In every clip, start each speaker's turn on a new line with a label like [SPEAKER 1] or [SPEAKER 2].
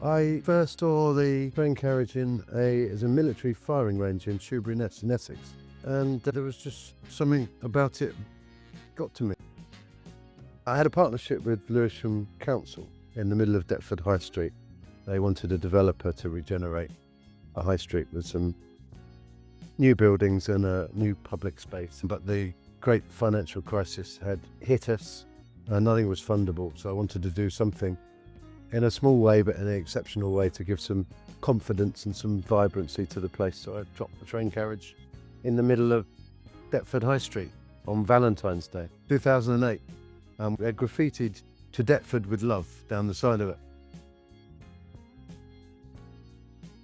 [SPEAKER 1] I first saw the train carriage in a military firing range in Shoebury-Ness in Essex, and there was just something about it got to me. I had a partnership with Lewisham Council in the middle of Deptford High Street. They wanted a developer to regenerate a high street with some new buildings and a new public space, but the great financial crisis had hit us and nothing was fundable, so I wanted to do something in a small way but in an exceptional way to give some confidence and some vibrancy to the place. So I dropped the train carriage in the middle of Deptford High Street on Valentine's Day 2008. We had graffitied "To Deptford With Love" down the side of it,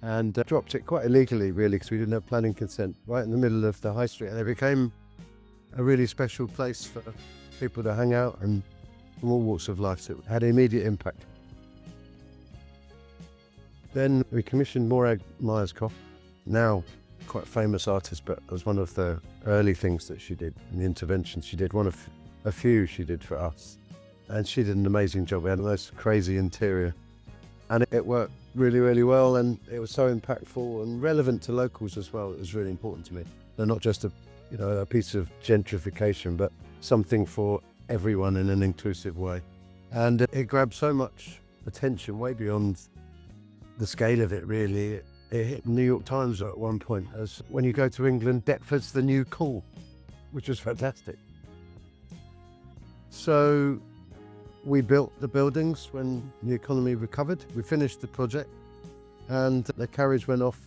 [SPEAKER 1] and dropped it quite illegally really, because we didn't have planning consent, right in the middle of the high street, and it became a really special place for people to hang out and from all walks of life, so it had an immediate impact. Then we commissioned Morag Myers-Koff, now quite a famous artist, but it was one of the early things that she did, and the interventions she did, one of a few she did for us. And she did an amazing job. We had the most crazy interior, and it worked really, really well, and it was so impactful and relevant to locals as well. It was really important to me. They're not just a piece of gentrification, but something for everyone in an inclusive way. And it grabbed so much attention, way beyond the scale of it really. It hit the New York Times at one point as, when you go to England, Deptford's the new cool, which was fantastic. So we built the buildings when the economy recovered. We finished the project and the carriage went off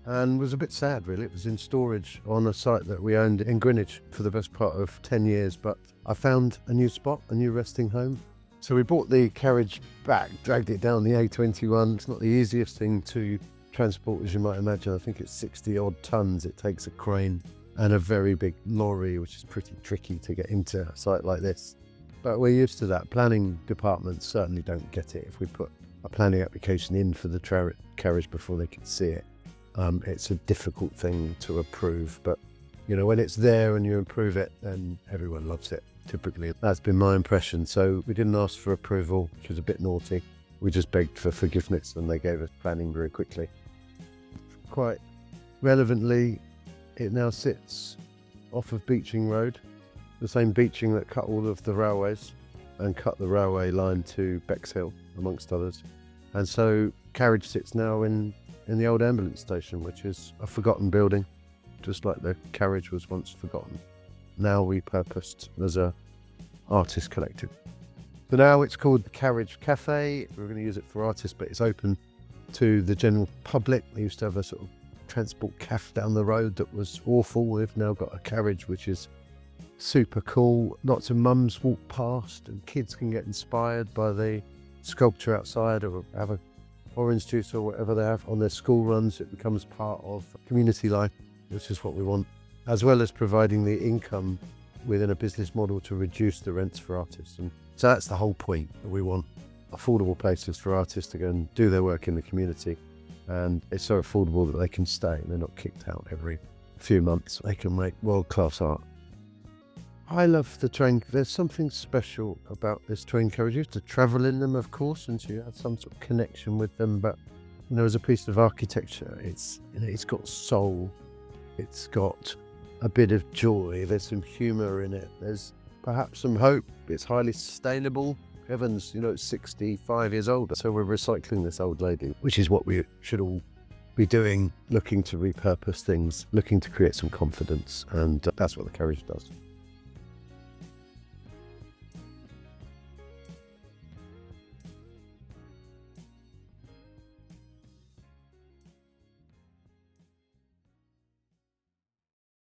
[SPEAKER 1] and was a bit sad really. It was in storage on a site that we owned in Greenwich for the best part of 10 years, but I found a new spot, a new resting home. So we brought the carriage back, dragged it down the A21. It's not the easiest thing to transport, as you might imagine. I think it's 60 odd tons. It takes a crane and a very big lorry, which is pretty tricky to get into a site like this. But we're used to that. Planning departments certainly don't get it if we put a planning application in for the carriage before they can see it. It's a difficult thing to approve, but when it's there and you improve it, then everyone loves it. Typically, that's been my impression. So we didn't ask for approval, which was a bit naughty. We just begged for forgiveness and they gave us planning very quickly. Quite relevantly, it now sits off of Beeching Road, the same Beeching that cut all of the railways and cut the railway line to Bexhill, amongst others. And so carriage sits now in the old ambulance station, which is a forgotten building, just like the carriage was once forgotten. Now repurposed as a artist collective. So now it's called the Carriage Café. We're going to use it for artists, but it's open to the general public. They used to have a sort of transport cafe down the road that was awful. We've now got a carriage which is super cool. Lots of mums walk past and kids can get inspired by the sculpture outside, or have a orange juice or whatever they have on their school runs. It becomes part of community life, which is what we want, as well as providing the income within a business model to reduce the rents for artists. And so that's the whole point, that we want affordable places for artists to go and do their work in the community. And it's so affordable that they can stay and they're not kicked out every few months. They can make world-class art. I love the train. There's something special about this train carriage. You have to travel in them, of course, and so you have some sort of connection with them. But as a piece of architecture, it's got soul. It's got a bit of joy. There's some humour in it. There's perhaps some hope. It's highly sustainable. Heavens, it's 65 years old. So we're recycling this old lady, which is what we should all be doing, looking to repurpose things, looking to create some confidence. And that's what the carriage does.